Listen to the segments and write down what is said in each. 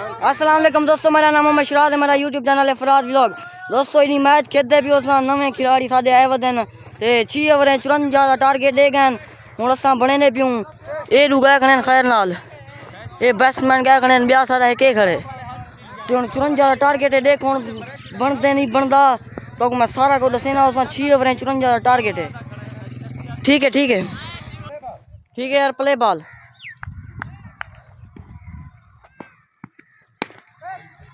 अस्सलाम वालेकुम दोस्तों, मेरा नाम है शराद है, मेरा यूट्यूब चैनल है फराज व्लॉग। दोस्तों इन्हीं मैच खेलते भी उस नवे खिलाड़ी साढ़े आए वदन ते 6 ओवर 54 का टारगेट दे गए हूँ असा बने ने पियूँ ये डू गए खड़े खैर नाल ये बैट्समैन गए खड़े ब्याह सारा है के खड़े ते हूँ 54 का टारगेट है देख हूँ बनते नहीं बनता तो मैं सारा को दसेना उस 6 ओवर 54 का टारगेट है। ठीक है ठीक है ठीक है यार प्ले बॉल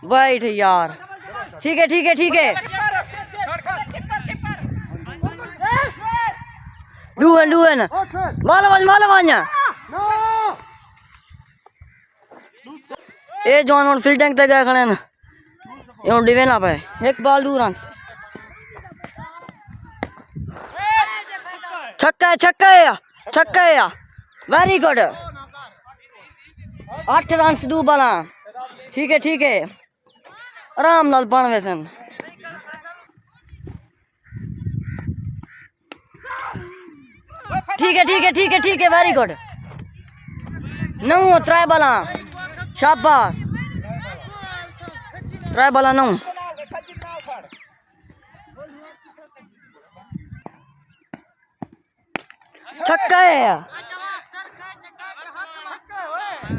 वाइट है यार। ठीक है ठीक है ठीक है डून माला ए जॉन ऑन फील्डिंग तक गए खड़े न ये डिवे ना पाए एक बॉल 2 रन छक्का है वेरी गुड 8 रन 2 बॉल। ठीक है आराम नाल बन वैसन ठीक है वेरी गुड 9 3 बॉल शाबाश 3 बॉल 9 छक्का है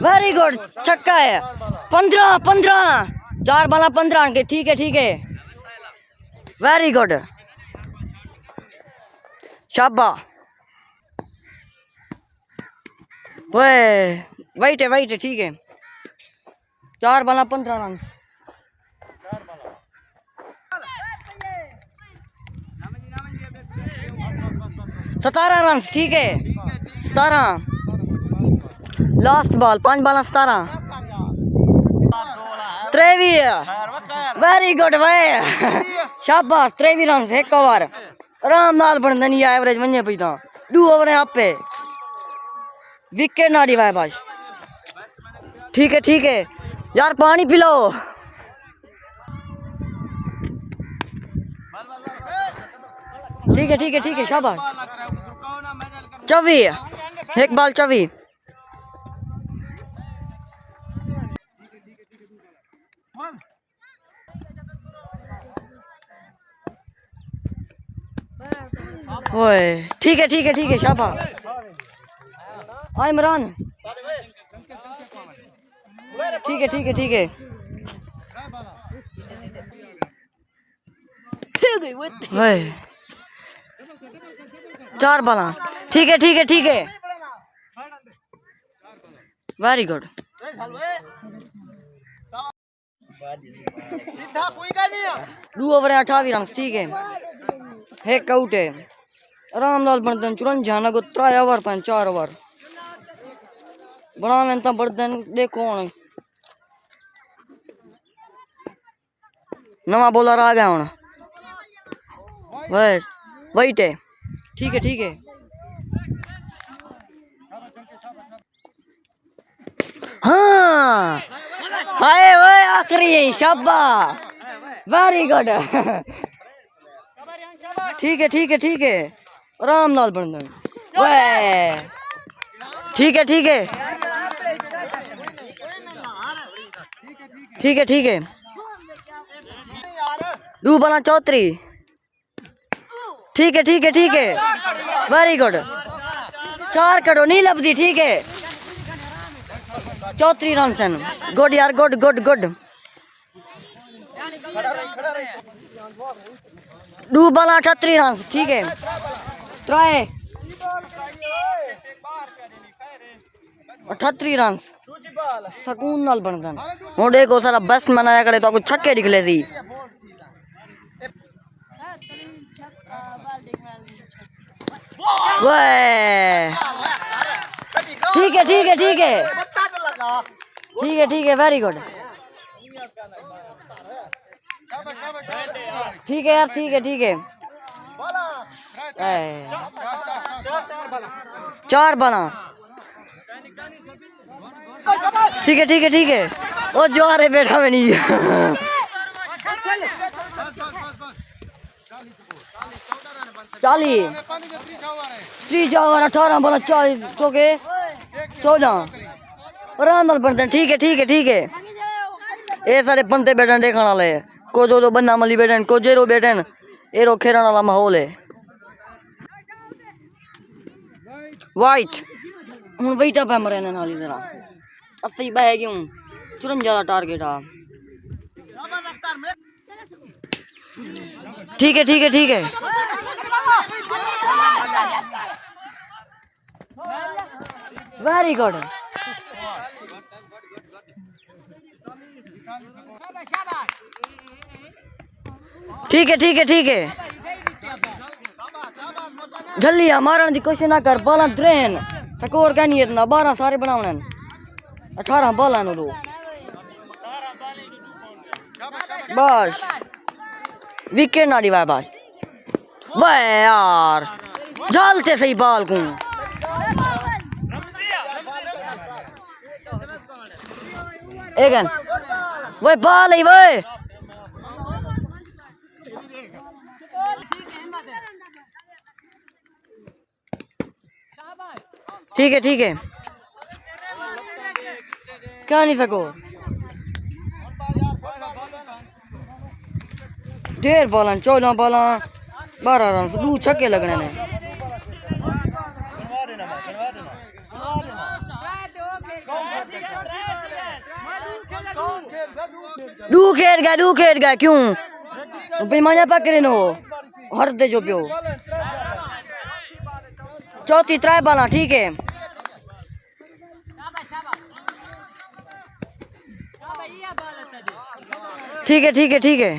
वेरी गुड छक्का है 15 4 बॉल 15 के। ठीक है वेरी गुड शाबाश वाइट है ठीक है 4 बॉल 15 रन 17 रन। ठीक है 17 last ball 5 ball 17 23 very good भाई शाबाश 23 रन 1 ओवर आराम नाल बन नहीं एवरेज वने पई ता 2 ओवर आपे विकेट ना दिवाए बस। ठीक है यार पानी पिलो ठीक है शाबाश 24 एक बॉल 24 ओए ठीक है शाबाश इमरान ठीक है 4 बॉल। ठीक है वेरी गुड 2 ओवर 28 रन। ठीक है एक आउट है आराम नाल बनते 54 ना को 3 ओवर 4 ओवर बड़ा मैं बढ़ते देखो हूँ नवा बॉलर आ गया हूँ वाइट है ठीक है हाँ हाय ओए आखिरी है शाबाश वेरी गुड ठीक है आराम नाल बन ठीक है 2 बॉल 34 ठीक है वेरी गुड 4 करो नहीं लभदी। ठीक है 34 रन सन गुड यार गुड 2 बॉल 38 रन। ठीक है ट्राई 38 रन सकून नाल बनदन हूँ देखो सारा बेस्ट मनाया करे तो कुछ छक्के निकले थी। ठीक है वेरी गुड ठीक है यार ठीक है 4 बना ठीक है वो जो आ रहे बैठा में नहीं 40 30 ओवर 18 बॉल 40 14 आराम नाल बनते। ठीक है ये सारे बंदे बैठन देखने वाले को जो बन्ना मली बैठन को जेरो बैठन एरो खेलने वाला माहौल है। वाइट हूँ वेटा पे मरे नाली जरा अस्सी बह गई हूँ 54 का टारगेट आ। ठीक है ठीक है ठीक है वेरी गुड। ठीक है ठीक है ठीक है जल्दी मारन की कोशिश ना कर बाल ट्रेन स्कोर क्या नहीं इतना 12 सारे बनाने 18 बाल दो बस विकेट ना दिवाए भाई वाह यार झालते सही बाल को एक वो बाल है वो ठीक है क्या नहीं सको ढेर बॉल 14 बॉल 12 रन 2 छक्के लगने ने। डू खेर गया क्यों बेमानिया पकड़े नो हर दे जो पियो चौथी 3 बॉल ठीक है ठीक है ठीक है ठीक है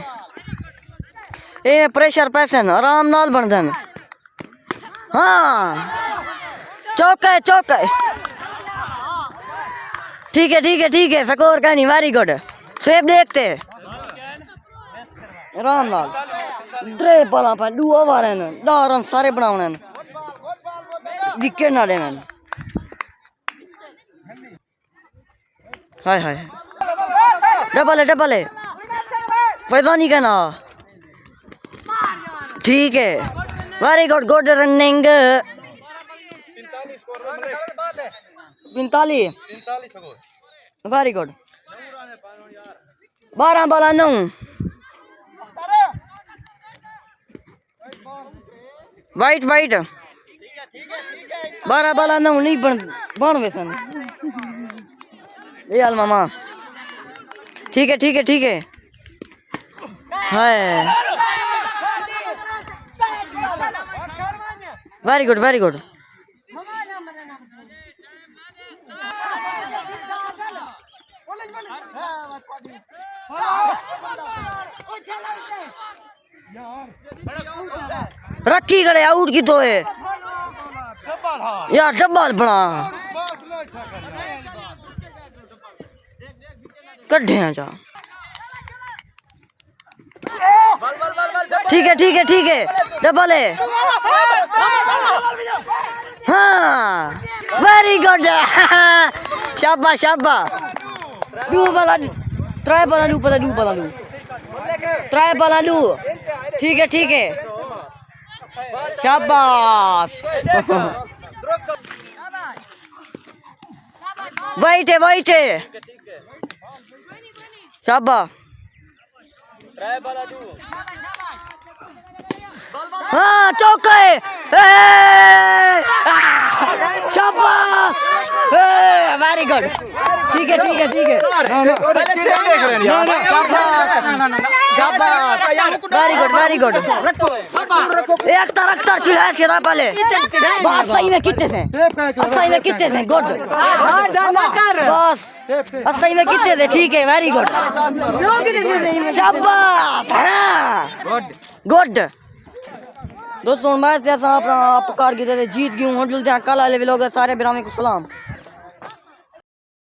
ये प्रेशर पैसन आराम नाल बन जान। हाँ चौका ठीक है स्कोर का नहीं वेरी गुड सेफ देखते आराम नाल ड्रे बॉल पर 2 ओवर हैं 10 रन सारे बनाने विकेट ना देवन। हाय हाय डबल है फैजानी का ना ठीक है very good running 45 very good 12 ball 9 white 12 ball 9 नहीं बन वैसन ये मामा ठीक है हाय वेरी गुड रखी गले आउट की तो है यार डब्बल बना कड्ढे जा ठीक है डबल है। हाँ वेरी गुड शाबाश 2 बॉल 3 बॉल 3 बॉल ठीक है शाबाश वाइट है शाबाश हाँ चौका है शाबाश वेरी गुड ठीक है शाबाश वेरी गुड एक तरह चिल्लाया सीधा पहले बस सही में कितने से गुड बस सही में कितने थे ठीक है वेरी गुड शाबाश गुड दोस्तों मैच जैसा अपना आप कार जीत गई हूँ कल आए लोग सारे बिरामी को सलाम।